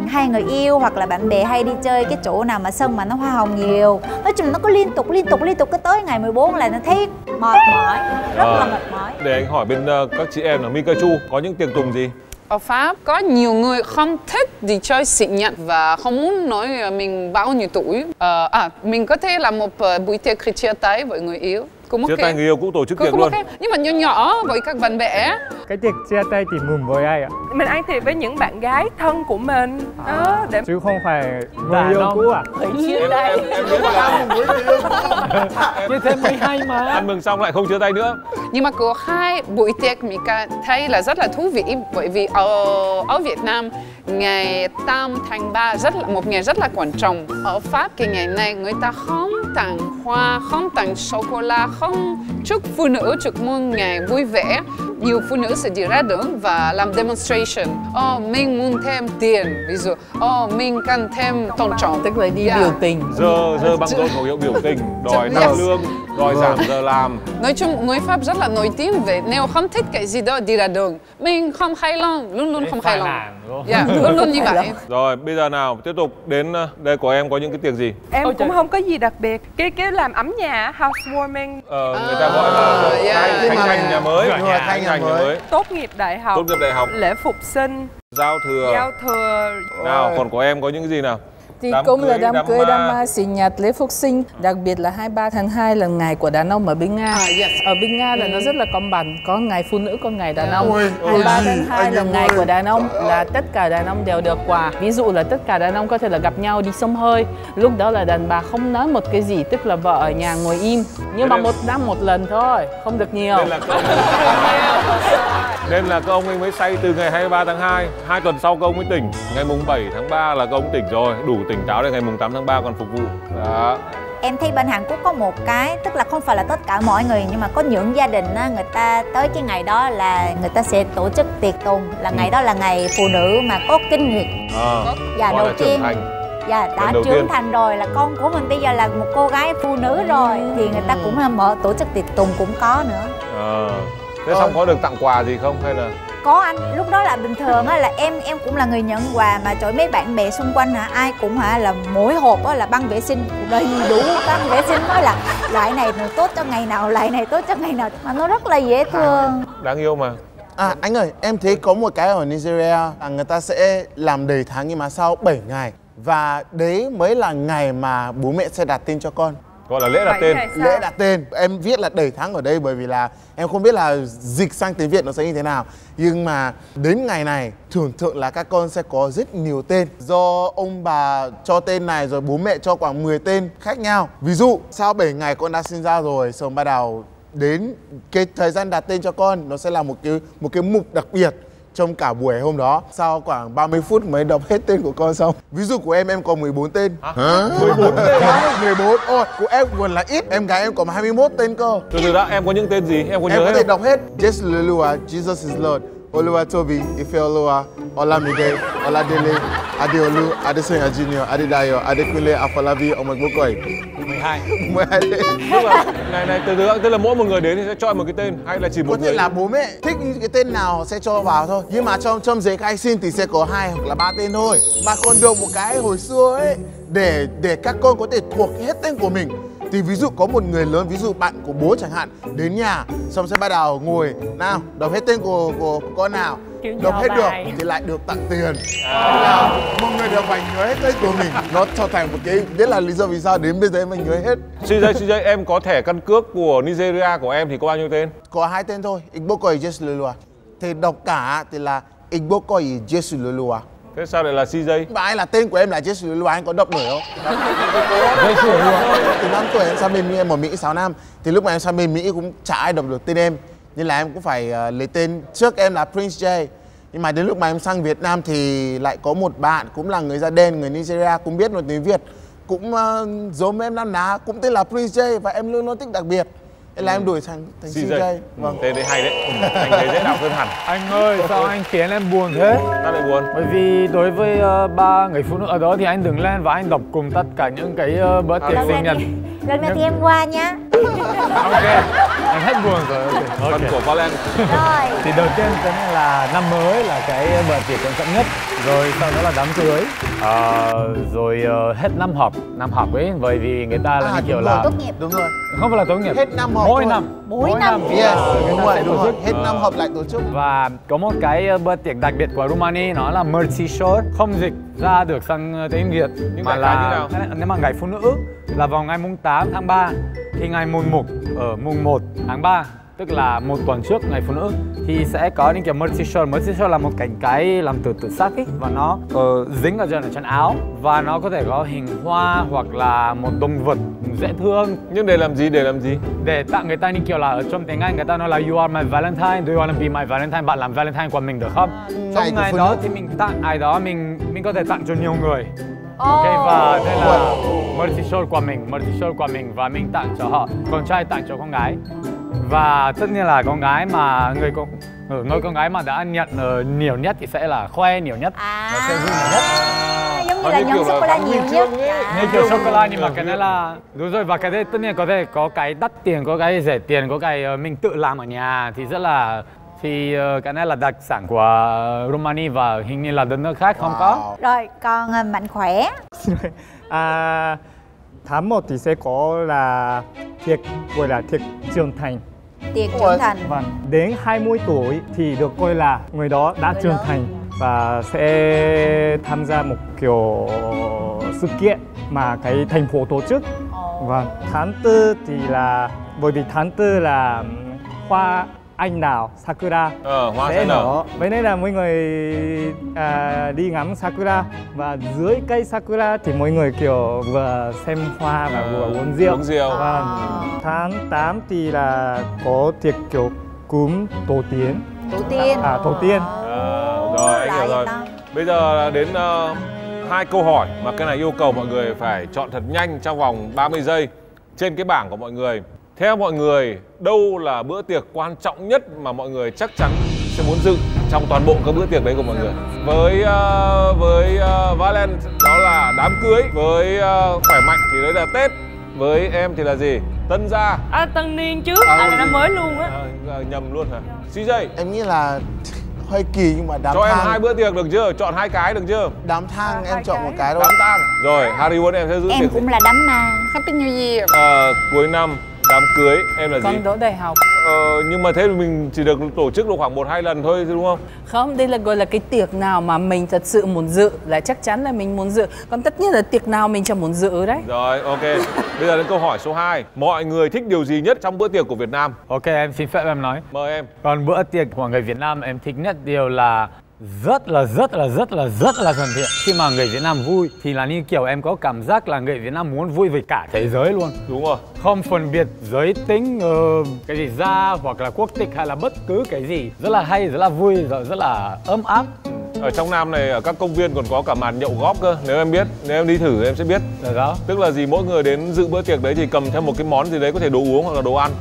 hai người yêu hoặc là bạn bè hay đi chơi cái chỗ nào mà sân mà nó hoa hồng nhiều. Nói chung là nó có liên tục cứ tới ngày 14 là nó thấy mệt mỏi, rất là mệt mỏi. Để anh hỏi bên các chị em là Mikachu có những tiệc tùng gì? Ở Pháp có nhiều người không thích đi chơi sinh nhật và không muốn nói mình bao nhiêu tuổi. Mình có thể làm một buổi tiệc chia tay với người yêu. Chia tay người yêu cũng tổ chức tiệc luôn. Nhưng mà nhỏ nhỏ với các bạn bè. Cái tiệc chia tay thì mừng với ai ạ? Mình ăn tiệc với những bạn gái thân của mình đó, để... Chứ không phải người yêu cũ à? Phải chia tay. Em biết là Chia thêm 12 mà. Ăn mừng xong lại không chia tay nữa. Nhưng mà có hai buổi tiệc mình thấy là rất là thú vị, bởi vì ở Việt Nam ngày 8 tháng 3 một ngày rất là quan trọng. Ở Pháp cái ngày này người ta không tặng hoa, không tặng sô cô la, không chúc phụ nữ chúc mừng ngày vui vẻ. Nhiều phụ nữ sẽ đi ra đường và làm demonstration. Mình muốn thêm tiền, ví dụ mình cần thêm tôn trọng, tức là đi biểu tình. Giờ bằng đôi khẩu hiệu biểu tình, đòi tăng lương, đòi giảm giờ làm. Nói chung người Pháp rất là nổi tiếng về nếu không thích cái gì đó đi ra đường, mình không hài lòng, luôn không hài lòng. Luôn như vậy. Rồi bây giờ nào tiếp tục đến đây của em có những cái tiệc gì? Em cũng không có gì đặc biệt. Cái làm ấm nhà, housewarming. Người ta gọi là khánh thành nhà mới. Khánh thành nhà mới. Tốt nghiệp đại học. Lễ phục sinh. Giao thừa. Nào còn của em có những cái gì nào? Thì cũng là đám cưới, đám sinh nhật, lễ phục sinh. Đặc biệt là 23 tháng 2 là ngày của đàn ông ở bên Nga. Ở bên Nga là nó rất là công bằng. Có ngày phụ nữ, có ngày đàn ông. 23 tháng 2 là ngày của đàn ông, là tất cả đàn ông đều được quà. Ví dụ là tất cả đàn ông có thể là gặp nhau đi xông hơi. Lúc đó là đàn bà không nói một cái gì, tức là vợ ở nhà ngồi im. Nhưng mà một năm một lần thôi, không được nhiều. Nên là các ông ấy mới say từ ngày 23 tháng 2. 2 tuần sau các ông mới tỉnh. Ngày mùng 7 tháng 3 là các ông tỉnh rồi, đủ tỉnh táo để ngày mùng 8 tháng 3 còn phục vụ. Đó. Em thấy bên Hàn Quốc có một cái, tức là không phải là tất cả mọi người, nhưng mà có những gia đình á, người ta tới cái ngày đó là người ta sẽ tổ chức tiệc tùng. Là ngày đó là ngày phụ nữ mà có kinh nguyệt. Và đầu tiên đã trưởng thành rồi, là con của mình bây giờ là một cô gái phụ nữ rồi, thì người ta cũng mở tổ chức tiệc tùng cũng có nữa. Thế xong có được tặng quà gì không hay là? Có anh, lúc đó là bình thường á, là em cũng là người nhận quà, mà trời mấy bạn bè xung quanh ai cũng là mỗi hộp á là băng vệ sinh đầy đủ băng vệ sinh, nói là loại này tốt cho ngày nào, loại này tốt cho ngày nào, mà nó rất là dễ thương. Đáng yêu mà. Anh ơi, em thấy có một cái ở Nigeria người ta sẽ làm đầy tháng nhưng mà sau 7 ngày. Và đấy mới là ngày mà bố mẹ sẽ đặt tên cho con. Gọi là lễ đặt tên. Lễ đặt tên. Em viết là đầy tháng ở đây bởi vì là em không biết là dịch sang tiếng Việt nó sẽ như thế nào. Nhưng mà đến ngày này thường là các con sẽ có rất nhiều tên. Do ông bà cho tên này rồi bố mẹ cho khoảng 10 tên khác nhau. Ví dụ sau 7 ngày con đã sinh ra rồi, xong bắt đầu đến cái thời gian đặt tên cho con, nó sẽ là một cái mục đặc biệt trong cả buổi hôm đó. Sau khoảng 30 phút mới đọc hết tên của con xong. Ví dụ của em có 14 tên. 14 tên. 14. Ôi, của em còn là ít. Em gái em có 21 tên cơ. Từ đó em có những tên gì? Em có nhớ hết? Em có thể đọc hết. Jesu Lelua, Jesus is Lord. Oluwatobi, Ifeoluwa, Olamide, Oladele, Adeolu, Adesanya Junior, Adedayo, Adekunle, Afolabi, Ọmọ Ìgbókọ̀yí. 12. 12 tên. Tức là này tức là mỗi một người đến thì sẽ chọn một cái tên hay là chỉ một Có người? thể là bố mẹ thích cái tên nào họ sẽ cho vào thôi. Nhưng mà trong giấy khai sinh thì sẽ có 2 hoặc là 3 tên thôi. Mà còn được một cái hồi xưa ấy, để các con có thể thuộc hết tên của mình. Thì ví dụ có một người lớn, ví dụ bạn của bố chẳng hạn, đến nhà xong sẽ bắt đầu ngồi nào đọc hết tên của con nào, đọc hết được thì lại được tặng tiền. Là một người đều phải nhớ hết tên của mình. Nó trở thành một cái biết là lý do vì sao đến bây giờ mình nhớ hết. CJ em có thẻ căn cước của Nigeria của em thì có bao nhiêu tên? Có 2 tên thôi, Igbokoi Jesululua. Thì đọc cả thì là Igbokoi Jesululua. Thế sao lại là CJ? Và ai là tên của em là Jesululua, anh có đọc nổi không? Từ 5 tuổi em sang bên Mỹ, em ở Mỹ 6 năm. Thì lúc mà em sang bên Mỹ cũng chả ai đọc được tên em. Nên là em cũng phải lấy tên, trước em là Prince J. Nhưng mà đến lúc mà em sang Việt Nam thì lại có một bạn cũng là người da đen, người Nigeria, cũng biết một tiếng Việt. Cũng giống em năm ná, cũng tên là Prince J và em luôn luôn thích đặc biệt. Nên là em đổi thành CJ. Vâng. Tên đấy hay đấy. Anh thấy dễ đọc hơn hẳn. Anh ơi, sao anh khiến em buồn thế? Sao lại buồn? Bởi vì đối với 3 người phụ nữ ở đó thì anh đứng lên và anh đọc cùng tất cả những cái bữa tiệc sinh nhật. Lần này thì em qua nhá. Ok, anh hết buồn rồi. Phần của Valen. Rồi. Thì đầu tiên cái này là năm mới là cái bữa tiệc quan trọng nhất. Rồi sau đó là đám cưới. Rồi hết năm học ấy, bởi vì người ta là như kiểu là tốt nghiệp. Đúng rồi. Không phải là tốt nghiệp. Hết năm học mỗi thôi. năm. Mỗi năm. Yes, người đúng ta rồi, sẽ đúng tổ rồi. chức. Hết năm học lại tổ chức. Và có một cái bữa tiệc đặc biệt của Romania, nó là Mercy Shore, không dịch ra được sang tiếng Việt. Nhưng mà đại là khái như nào? nếu mà ngày phụ nữ là vào ngày mùng 8 tháng 3 thì ngày mùng 1 tháng 3, tức là một tuần trước ngày phụ nữ, thì sẽ có những kiểu Mercy Shore. Mercy Shore là một cánh cái làm từ sắt ấy, và nó dính ở trên áo, và nó có thể có hình hoa hoặc là một động vật dễ thương. Nhưng để làm gì? Để tặng người ta, như kiểu là ở trong tiếng Anh người ta nói là you are my Valentine, do you wanna be my Valentine, bạn làm Valentine của mình được không? Trong ngày đó thì mình tặng ai đó, mình có thể tặng cho nhiều người. Ok, và đây là Mercy Shore của mình, và mình tặng cho họ, con trai tặng cho con gái. Và tất nhiên là con gái mà người con gái mà đã nhận nhiều nhất thì sẽ là khoe nhiều nhất, và sẽ vui nhiều nhất. Giống như là nhận sô-cô-la nhiều nhất. Như kiểu sô-cô-la, nhưng mà cái này là đúng rồi. Và cái đấy tất nhiên có thể có cái đắt tiền, có cái rẻ tiền, có cái mình tự làm ở nhà thì rất là, thì cái này là đặc sản của Romania và hình như là đất nước khác không có. Rồi, còn Mạnh Khỏe. Tháng 1 thì sẽ có là tiệc gọi là tiệc trưởng thành. Tiệc trưởng thành. Vâng, đến 20 tuổi thì được coi là người đó đã trưởng thành và sẽ tham gia một kiểu sự kiện mà cái thành phố tổ chức. Vâng, tháng 4 thì là bởi vì tháng 4 là hoa anh đào Sakura Hoa sẽ nở. Vậy nên là mọi người đi ngắm Sakura, và dưới cây Sakura thì mọi người kiểu vừa xem hoa và vừa uống rượu. Vâng. Tháng 8 thì là có tiệc kiểu cúng tổ tiên. Tổ tiên. Rồi, anh hiểu rồi. Bây giờ đến 2 câu hỏi mà cái này yêu cầu mọi người phải chọn thật nhanh trong vòng 30 giây trên cái bảng của mọi người. Theo mọi người, đâu là bữa tiệc quan trọng nhất mà mọi người chắc chắn sẽ muốn dự trong toàn bộ các bữa tiệc đấy của mọi người? Với Valen đó là đám cưới, với khỏe mạnh thì đấy là Tết, với em thì là gì? Tân gia. Tân niên chứ, năm mới luôn á. Nhầm luôn hả? CJ. Em nghĩ là hơi kỳ nhưng mà đám cho thang. Cho em 2 bữa tiệc được chưa? Chọn 2 cái được chưa? Đám thang em chọn một cái thôi. Đám tang. Rồi, Harry em sẽ giữ em cũng là đám ma. Happy New Year. Cuối năm, đám cưới, em là gì? Con đỗ đại học. Nhưng mà thế thì mình chỉ được tổ chức được khoảng 1-2 lần thôi đúng không? Không, đây là gọi là cái tiệc nào mà mình thật sự muốn dự, là chắc chắn là mình muốn dự. Còn tất nhiên là tiệc nào mình chẳng muốn dự đấy. Rồi, ok. Bây giờ đến câu hỏi số 2. Mọi người thích điều gì nhất trong bữa tiệc của Việt Nam? Ok, em xin phép em nói. Mời em. Còn bữa tiệc của người Việt Nam em thích nhất điều là rất là thân thiện. Khi mà người Việt Nam vui thì là như kiểu em có cảm giác là người Việt Nam muốn vui với cả thế giới luôn. Đúng rồi. Không phân biệt giới tính, cái gì da hoặc là quốc tịch hay là bất cứ cái gì. Rất là hay, rất là vui, rất là ấm áp. Ở trong Nam này, ở các công viên còn có cả màn nhậu góp cơ. Nếu em biết, nếu em đi thử em sẽ biết. Đó. Tức là gì, mỗi người đến dự bữa tiệc đấy thì cầm theo một cái món gì đấy, có thể đồ uống hoặc là đồ ăn.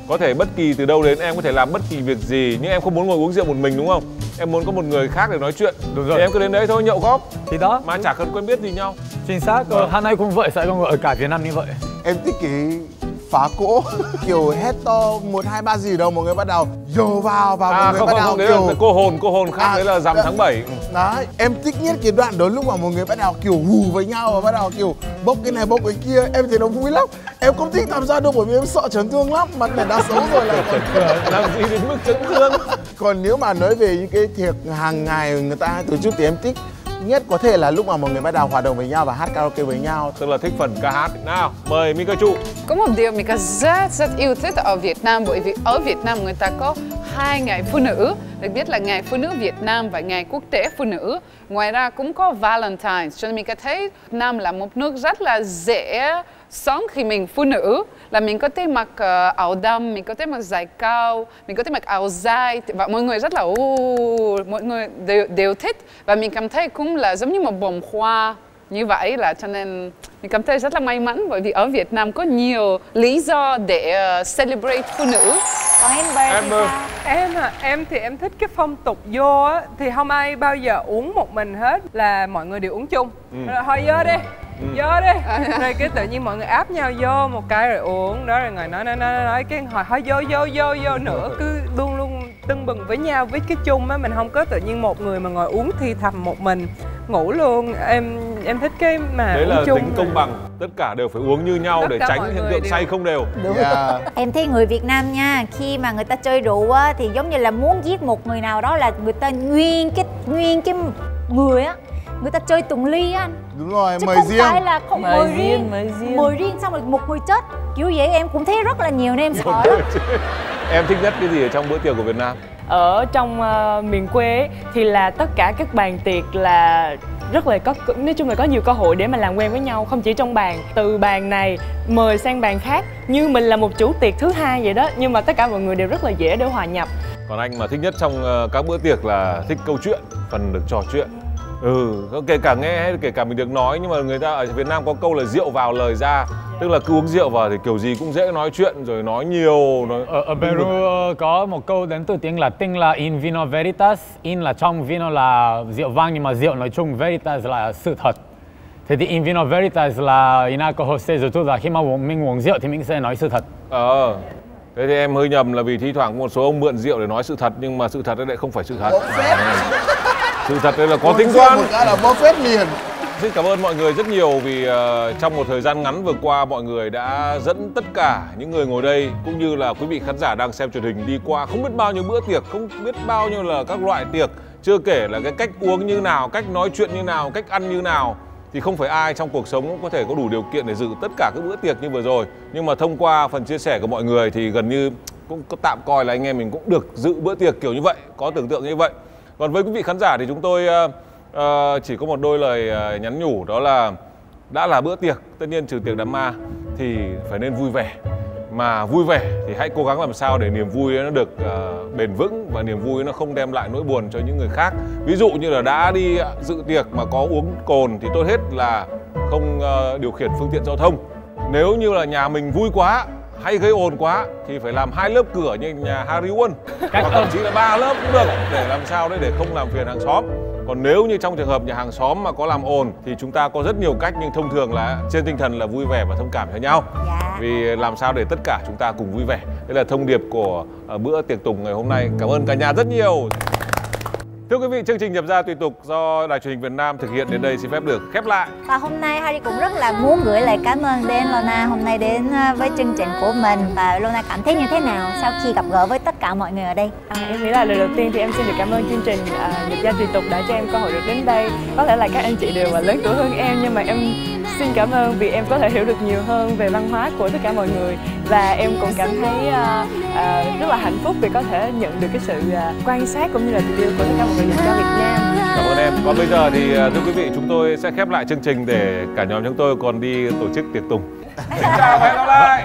Có thể bất kỳ từ đâu đến, em có thể làm bất kỳ việc gì. Nhưng em không muốn ngồi uống rượu một mình đúng không? Em muốn có một người khác để nói chuyện. Đúng rồi. Thì em cứ đến đấy thôi, nhậu góp. Thì đó. Mà chả cần quen biết gì nhau. Chính xác. Hôm nay cũng vậy, sẽ không ở cả Việt Nam như vậy. Em thích cái phá cỗ kiểu hét to 1, 2, 3 gì đâu mọi người bắt đầu dồ vào và mọi người bắt đầu đấy kiểu là cô hồn khác, đấy là rằm tháng 7. Đấy, em thích nhất cái đoạn đó lúc mà mọi người bắt đầu kiểu hù với nhau và bắt đầu kiểu bốc cái này bốc cái kia. Em thấy nó vui lắm. Em không thích tham gia đâu bởi vì em sợ chấn thương lắm. Mặt này đã xấu rồi là còn làm gì đến mức chấn thương. Còn nếu mà nói về những cái tiệc hàng ngày người ta tổ chức thì em thích nhất có thể là lúc mà mọi người bắt đầu hoạt động với nhau và hát karaoke với nhau. Tức là thích phần ca hát. Nào, mời Mikachu. Có một điều Mika rất yêu thích ở Việt Nam, bởi vì ở Việt Nam người ta có 2 ngày phụ nữ, được biết là ngày phụ nữ Việt Nam và ngày quốc tế phụ nữ. Ngoài ra cũng có Valentine's, cho nên Mika thấy Việt Nam là một nước rất là dễ sống khi mình phụ nữ, là mình có thể mặc áo đầm, mình có thể mặc giày cao, mình có thể mặc áo dài và mọi người rất là mọi người đều thích, và mình cảm thấy cũng là giống như một bông hoa như vậy, là cho nên mình cảm thấy rất là may mắn bởi vì ở Việt Nam có nhiều lý do để celebrate phụ nữ. Còn Em thì em thích cái phong tục vô á, thì không ai bao giờ uống một mình hết, là mọi người đều uống chung. Rồi thôi vô đi, vô đi. Rồi cái tự nhiên mọi người áp nhau vô một cái rồi uống đó, rồi ngồi nói cái hồi thôi vô nữa, cứ luôn luôn tưng bừng với nhau với cái chung á, mình không có tự nhiên một người mà ngồi uống thì thầm một mình ngủ luôn. Em thích cái mà đấy uống là chung tính công bằng, tất cả đều phải uống như nhau để tránh hiện tượng say không đều. Em thấy người Việt Nam nha, khi mà người ta chơi rượu á thì giống như là muốn giết một người nào đó là người ta nguyên cái người á, người ta chơi từng ly á. Đúng rồi, chứ mời không riêng. phải là không mời riêng xong rồi một người chết kiểu vậy. Em cũng thấy rất là nhiều nên em sợ lắm. Em thích nhất cái gì ở trong bữa tiệc của Việt Nam? Ở trong miền quê ấy, thì là tất cả các bàn tiệc là rất là nói chung là có nhiều cơ hội để mà làm quen với nhau, không chỉ trong bàn, từ bàn này mời sang bàn khác như mình là một chủ tiệc thứ hai vậy đó, nhưng mà tất cả mọi người đều rất là dễ để hòa nhập. Còn anh mà thích nhất trong các bữa tiệc là thích câu chuyện, phần được trò chuyện. Kể cả nghe hay kể cả mình được nói, nhưng mà người ta ở Việt Nam có câu là rượu vào lời ra, tức là cứ uống rượu vào thì kiểu gì cũng dễ nói chuyện rồi nói nhiều. Ở Peru có một câu đến từ tiếng Latin là in vino veritas, in là trong, vino là rượu vang nhưng mà rượu nói chung, veritas là sự thật. Thế thì in vino veritas là in alcohol se rồi, tức là khi mà mình uống rượu thì mình sẽ nói sự thật. Thế thì em hơi nhầm, là vì thi thoảng một số ông mượn rượu để nói sự thật, nhưng mà sự thật lại không phải sự thật. Sự thật đây là có tính toán. Một cái là bó phết liền. Xin cảm ơn mọi người rất nhiều vì trong một thời gian ngắn vừa qua mọi người đã dẫn tất cả những người ngồi đây cũng như là quý vị khán giả đang xem truyền hình đi qua không biết bao nhiêu bữa tiệc, không biết bao nhiêu là các loại tiệc, chưa kể là cái cách uống như nào, cách nói chuyện như nào, cách ăn như nào. Thì không phải ai trong cuộc sống cũng có thể có đủ điều kiện để dự tất cả các bữa tiệc như vừa rồi. Nhưng mà thông qua phần chia sẻ của mọi người thì gần như cũng có tạm coi là anh em mình cũng được dự bữa tiệc kiểu như vậy, có tưởng tượng như vậy. Còn với quý vị khán giả thì chúng tôi chỉ có một đôi lời nhắn nhủ, đó là đã là bữa tiệc, tất nhiên trừ tiệc đám ma thì phải nên vui vẻ. Mà vui vẻ thì hãy cố gắng làm sao để niềm vui nó được bền vững và niềm vui nó không đem lại nỗi buồn cho những người khác. Ví dụ như là đã đi dự tiệc mà có uống cồn thì tốt hết là không điều khiển phương tiện giao thông. Nếu như là nhà mình vui quá hay gây ồn quá thì phải làm 2 lớp cửa như nhà Harry Won, hoặc thậm chí là 3 lớp cũng được, để làm sao đấy để không làm phiền hàng xóm. Còn nếu như trong trường hợp nhà hàng xóm mà có làm ồn thì chúng ta có rất nhiều cách, nhưng thông thường là trên tinh thần là vui vẻ và thông cảm cho nhau. Vì làm sao để tất cả chúng ta cùng vui vẻ. Đây là thông điệp của bữa tiệc tùng ngày hôm nay. Cảm ơn cả nhà rất nhiều. Thưa quý vị, chương trình Nhập Gia Tùy Tục do Đài Truyền hình Việt Nam thực hiện đến đây xin phép được khép lại. Và hôm nay Harry cũng rất là muốn gửi lời cảm ơn đến Lona hôm nay đến với chương trình của mình. Và Lona cảm thấy như thế nào sau khi gặp gỡ với tất cả mọi người ở đây? Em nghĩ là lời đầu tiên thì em xin được cảm ơn chương trình Nhập Gia Tùy Tục đã cho em cơ hội được đến đây. Có thể là các anh chị đều lớn tuổi hơn em, nhưng mà em xin cảm ơn vì em có thể hiểu được nhiều hơn về văn hóa của tất cả mọi người. Và em cũng cảm thấy rất là hạnh phúc vì có thể nhận được cái sự quan sát cũng như là tình yêu của tất cả mọi người dành cho Việt Nam. Cảm ơn em. Còn bây giờ thì thưa quý vị, chúng tôi sẽ khép lại chương trình để cả nhóm chúng tôi còn đi tổ chức tiệc tùng. Xin chào và hẹn gặp lại.